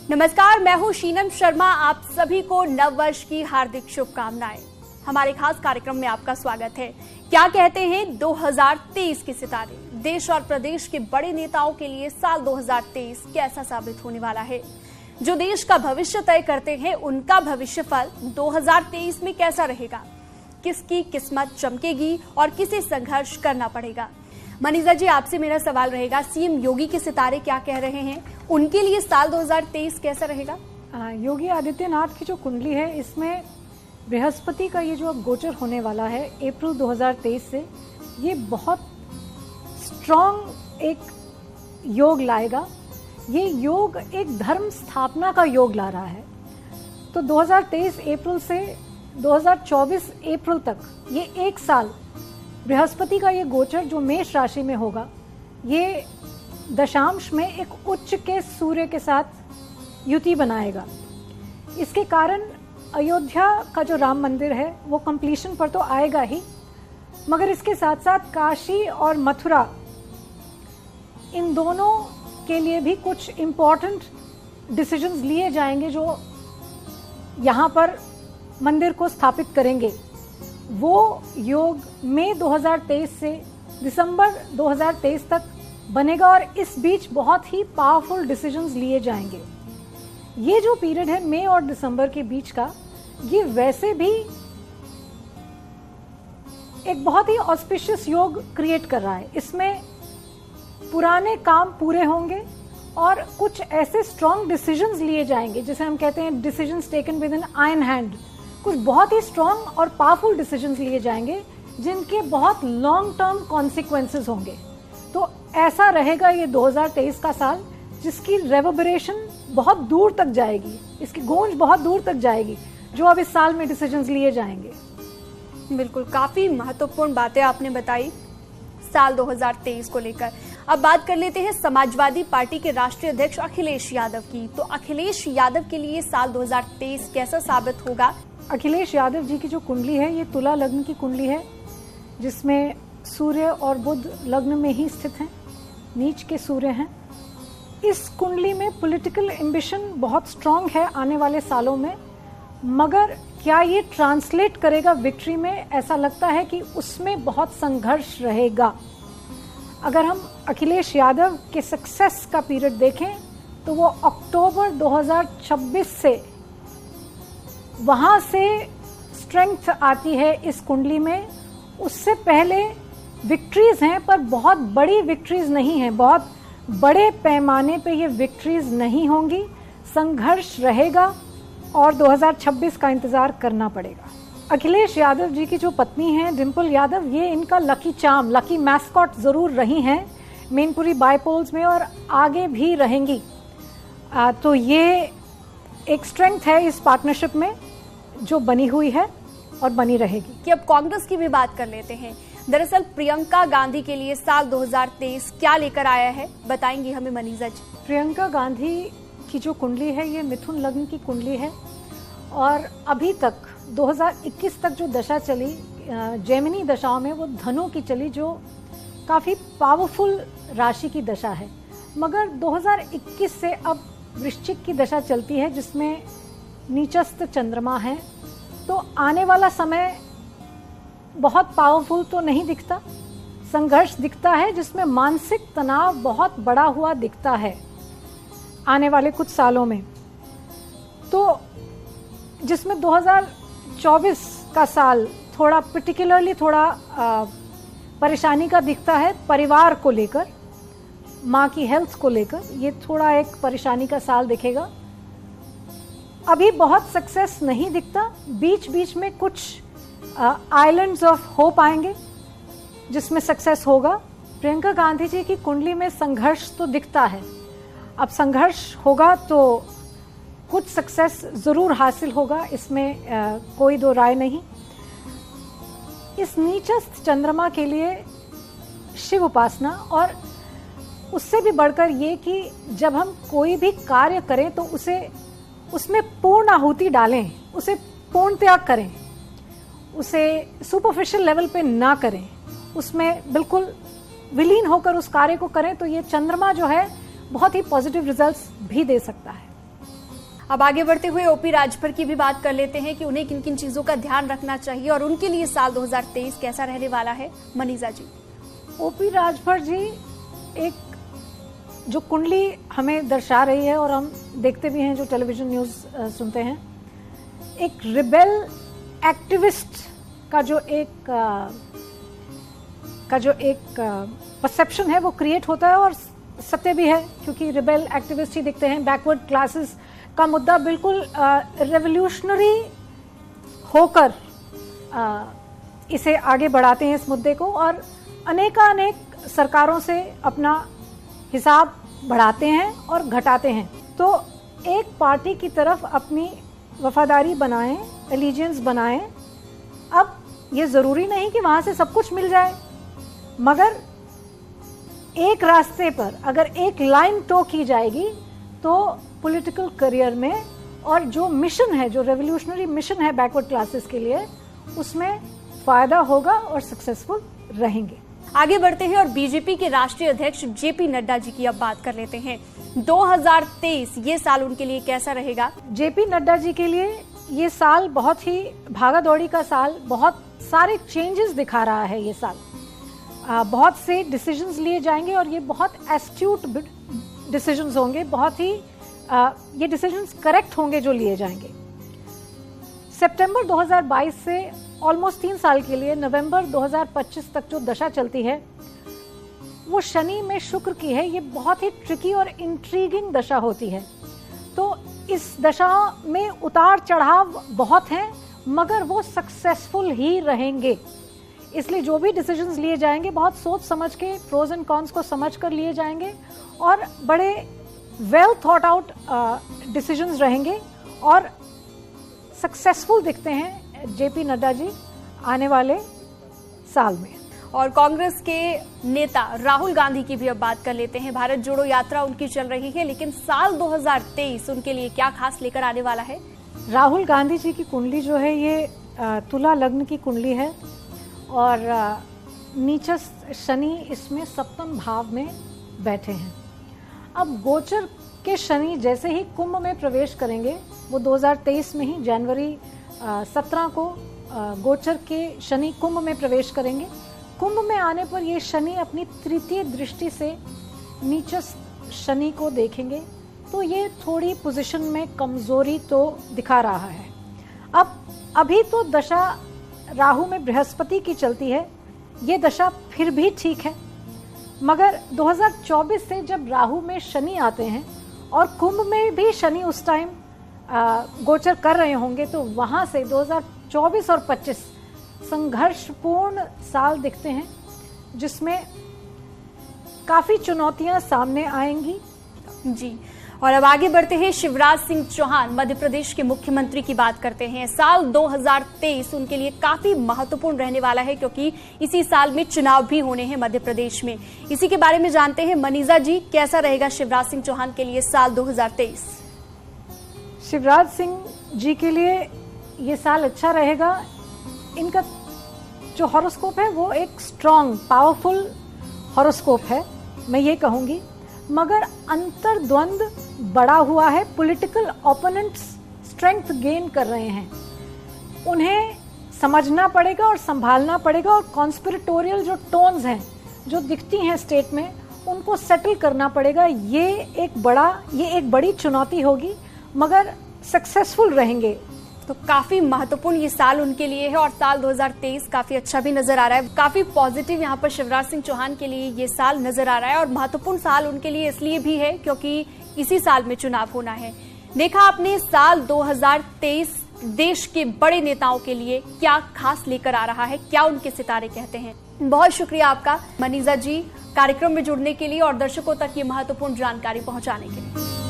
नमस्कार, मैं हूं शीनम शर्मा। आप सभी को नववर्ष की हार्दिक शुभकामनाएं। हमारे खास कार्यक्रम में आपका स्वागत है। क्या कहते हैं 2023 के सितारे? देश और प्रदेश के बड़े नेताओं के लिए साल 2023 कैसा साबित होने वाला है? जो देश का भविष्य तय करते हैं, उनका भविष्यफल 2023 में कैसा रहेगा? किसकी किस्मत चमकेगी और किसे संघर्ष करना पड़ेगा? मनीषा जी, आपसे मेरा सवाल रहेगा, सीएम योगी के सितारे क्या कह रहे हैं? उनके लिए साल 2023 कैसा रहेगा? योगी आदित्यनाथ की जो कुंडली है, इसमें बृहस्पति का ये जो अब गोचर होने वाला है अप्रैल 2023 से, ये बहुत स्ट्रॉन्ग एक योग लाएगा। ये योग एक धर्म स्थापना का योग ला रहा है। तो 2023 अप्रैल से 2024 अप्रैल तक, ये एक साल बृहस्पति का ये गोचर जो मेष राशि में होगा, ये दशांश में एक उच्च के सूर्य के साथ युति बनाएगा। इसके कारण अयोध्या का जो राम मंदिर है वो कंप्लीशन पर तो आएगा ही, मगर इसके साथ साथ काशी और मथुरा, इन दोनों के लिए भी कुछ इम्पोर्टेंट डिसीजंस लिए जाएंगे जो यहाँ पर मंदिर को स्थापित करेंगे। वो योग मई 2023 से दिसंबर 2023 तक बनेगा और इस बीच बहुत ही पावरफुल डिसीजंस लिए जाएंगे। ये जो पीरियड है मई और दिसंबर के बीच का, ये वैसे भी एक बहुत ही ऑस्पिशियस योग क्रिएट कर रहा है। इसमें पुराने काम पूरे होंगे और कुछ ऐसे स्ट्रॉन्ग डिसीजंस लिए जाएंगे, जिसे हम कहते हैं decisions taken with an iron hand. कुछ बहुत ही स्ट्रॉन्ग और पावरफुल डिसीजंस लिए जाएंगे जिनके बहुत लॉन्ग टर्म कॉन्सिक्वेंसेस होंगे। तो ऐसा रहेगा ये 2023 का साल, जिसकी रेवबरेशन बहुत दूर तक जाएगी, इसकी गूंज बहुत दूर तक जाएगी, जो अब इस साल में डिसीजंस लिए जाएंगे। बिल्कुल, काफी महत्वपूर्ण बातें आपने बताई साल 2023 को लेकर। अब बात कर लेते हैं समाजवादी पार्टी के राष्ट्रीय अध्यक्ष अखिलेश यादव की। तो अखिलेश यादव के लिए साल 2023 कैसा साबित होगा? अखिलेश यादव जी की जो कुंडली है, ये तुला लग्न की कुंडली है, जिसमें सूर्य और बुध लग्न में ही स्थित हैं, नीच के सूर्य हैं। इस कुंडली में पॉलिटिकल एम्बिशन बहुत स्ट्रांग है आने वाले सालों में, मगर क्या ये ट्रांसलेट करेगा विक्ट्री में? ऐसा लगता है कि उसमें बहुत संघर्ष रहेगा। अगर हम अखिलेश यादव के सक्सेस का पीरियड देखें तो वो अक्टूबर 2026 से, वहाँ से स्ट्रेंथ आती है इस कुंडली में। उससे पहले विक्ट्रीज हैं, पर बहुत बड़ी विक्ट्रीज नहीं हैं, बहुत बड़े पैमाने पे ये विक्ट्रीज नहीं होंगी। संघर्ष रहेगा और 2026 का इंतज़ार करना पड़ेगा। अखिलेश यादव जी की जो पत्नी हैं डिम्पल यादव, ये इनका लकी चार्म, लकी मैस्कॉट ज़रूर रही हैं मैनपुरी बाईपोल्स में और आगे भी रहेंगी। तो ये एक स्ट्रेंथ है इस पार्टनरशिप में जो बनी हुई है और बनी रहेगी। कि अब कांग्रेस की भी बात कर लेते हैं। दरअसल प्रियंका गांधी के लिए साल 2023 क्या लेकर आया है, बताएंगी हमें मनीषा जी। प्रियंका गांधी की जो कुंडली है, ये मिथुन लग्न की कुंडली है और अभी तक 2021 तक जो दशा चली, जेमिनी दशाओं में, वो धनु की चली, जो काफ़ी पावरफुल राशि की दशा है। मगर 2021 से अब वृश्चिक की दशा चलती है, जिसमें नीचस्थ चंद्रमा है। तो आने वाला समय बहुत पावरफुल तो नहीं दिखता, संघर्ष दिखता है, जिसमें मानसिक तनाव बहुत बड़ा हुआ दिखता है आने वाले कुछ सालों में। तो जिसमें 2024 का साल थोड़ा पर्टिकुलरली थोड़ा परेशानी का दिखता है, परिवार को लेकर, माँ की हेल्थ को लेकर, ये थोड़ा एक परेशानी का साल दिखेगा। अभी बहुत सक्सेस नहीं दिखता, बीच बीच में कुछ आइलैंड्स ऑफ होप आएंगे जिसमें सक्सेस होगा। प्रियंका गांधी जी की कुंडली में संघर्ष तो दिखता है। अब संघर्ष होगा तो कुछ सक्सेस ज़रूर हासिल होगा, इसमें कोई दो राय नहीं। इस नीचस्थ चंद्रमा के लिए शिव उपासना, और उससे भी बढ़कर ये कि जब हम कोई भी कार्य करें तो उसमें पूर्ण आहुति डालें, उसे पूर्ण त्याग करें, उसे सुपरफिशियल लेवल पे ना करें, उसमें बिल्कुल विलीन होकर उस कार्य को करें, तो ये चंद्रमा जो है बहुत ही पॉजिटिव रिजल्ट्स भी दे सकता है। अब आगे बढ़ते हुए ओपी राजभर की भी बात कर लेते हैं कि उन्हें किन किन चीजों का ध्यान रखना चाहिए और उनके लिए साल 2023 कैसा रहने वाला है। मनीषा जी। ओपी राजभर जी एक जो कुंडली हमें दर्शा रही है और हम देखते भी हैं, जो टेलीविजन न्यूज़ सुनते हैं, एक रिबेल एक्टिविस्ट का जो एक परसेप्शन है वो क्रिएट होता है और सत्य भी है, क्योंकि रिबेल एक्टिविस्ट ही दिखते हैं। बैकवर्ड क्लासेस का मुद्दा बिल्कुल रेवोल्यूशनरी होकर इसे आगे बढ़ाते हैं इस मुद्दे को, और अनेकानेक सरकारों से अपना हिसाब बढ़ाते हैं और घटाते हैं। तो एक पार्टी की तरफ अपनी वफादारी बनाएं, एलिजेंस बनाएं। अब ये ज़रूरी नहीं कि वहाँ से सब कुछ मिल जाए, मगर एक रास्ते पर अगर एक लाइन टो की जाएगी तो पॉलिटिकल करियर में, और जो मिशन है, जो रेवोल्यूशनरी मिशन है बैकवर्ड क्लासेस के लिए, उसमें फ़ायदा होगा और सक्सेसफुल रहेंगे। आगे बढ़ते हैं और बीजेपी के राष्ट्रीय अध्यक्ष जेपी नड्डा जी की अब बात कर लेते हैं। 2023 ये साल उनके लिए कैसा रहेगा? जेपी नड्डा जी के लिए ये साल बहुत ही भागा दौड़ी का साल, बहुत सारे चेंजेस दिखा रहा है ये साल। बहुत से डिसीजंस लिए जाएंगे और ये बहुत एस्ट्यूट डिसीजंस होंगे, बहुत ही ये डिसीजंस करेक्ट होंगे जो लिए जाएंगे। सितंबर 2022 से ऑलमोस्ट 3 साल के लिए नवंबर 2025 तक जो दशा चलती है वो शनि में शुक्र की है। ये बहुत ही ट्रिकी और इंट्रीगिंग दशा होती है। तो इस दशा में उतार चढ़ाव बहुत हैं, मगर वो सक्सेसफुल ही रहेंगे। इसलिए जो भी डिसीजंस लिए जाएंगे बहुत सोच समझ के, प्रोज एंड कॉन्स को समझ कर लिए जाएंगे और बड़े वेल थॉट आउट डिसीजंस रहेंगे और सक्सेसफुल दिखते हैं जेपी नड्डा जी आने वाले साल में। और कांग्रेस के नेता राहुल गांधी की भी अब बात कर लेते हैं। भारत जोड़ो यात्रा उनकी चल रही है, लेकिन साल 2023 उनके लिए क्या खास लेकर आने वाला है? राहुल गांधी जी की कुंडली जो है ये तुला लग्न की कुंडली है और नीचस्थ शनि इसमें सप्तम भाव में बैठे हैं। अब गोचर के शनि जैसे ही कुंभ में प्रवेश करेंगे, वो 2023 में ही जनवरी 17 को गोचर के शनि कुंभ में प्रवेश करेंगे। कुंभ में आने पर ये शनि अपनी तृतीय दृष्टि से नीचस्थ शनि को देखेंगे, तो ये थोड़ी पोजीशन में कमजोरी तो दिखा रहा है। अब अभी तो दशा राहु में बृहस्पति की चलती है, ये दशा फिर भी ठीक है, मगर 2024 से जब राहु में शनि आते हैं और कुंभ में भी शनि उस टाइम गोचर कर रहे होंगे, तो वहाँ से 2024 और 25 संघर्षपूर्ण साल दिखते हैं, जिसमें काफ़ी चुनौतियां सामने आएंगी। जी, और अब आगे बढ़ते हैं। शिवराज सिंह चौहान मध्य प्रदेश के मुख्यमंत्री की बात करते हैं। साल 2023 उनके लिए काफी महत्वपूर्ण रहने वाला है, क्योंकि इसी साल में चुनाव भी होने हैं मध्य प्रदेश में। इसी के बारे में जानते हैं मनीषा जी, कैसा रहेगा शिवराज सिंह चौहान के लिए साल 2023? शिवराज सिंह जी के लिए ये साल अच्छा रहेगा। इनका जो हॉरोस्कोप है वो एक स्ट्रॉन्ग पावरफुल हॉरोस्कोप है, मैं ये कहूँगी, मगर अंतर्द्वंद बड़ा हुआ है। पॉलिटिकल ओपोनेंट्स स्ट्रेंथ गेन कर रहे हैं, उन्हें समझना पड़ेगा और संभालना पड़ेगा, और कॉन्स्पिरेटोरियल जो टोन्स हैं जो दिखती हैं स्टेट में, उनको सेटल करना पड़ेगा। ये एक बड़ी चुनौती होगी, मगर सक्सेसफुल रहेंगे। तो काफी महत्वपूर्ण ये साल उनके लिए है और साल 2023 काफी अच्छा भी नजर आ रहा है। काफी पॉजिटिव यहाँ पर शिवराज सिंह चौहान के लिए ये साल नजर आ रहा है, और महत्वपूर्ण साल उनके लिए इसलिए भी है क्योंकि इसी साल में चुनाव होना है। देखा आपने साल 2023 देश के बड़े नेताओं के लिए क्या खास लेकर आ रहा है, क्या उनके सितारे कहते हैं। बहुत शुक्रिया आपका मनीषा जी कार्यक्रम में जुड़ने के लिए और दर्शकों तक ये महत्वपूर्ण जानकारी पहुंचाने के लिए।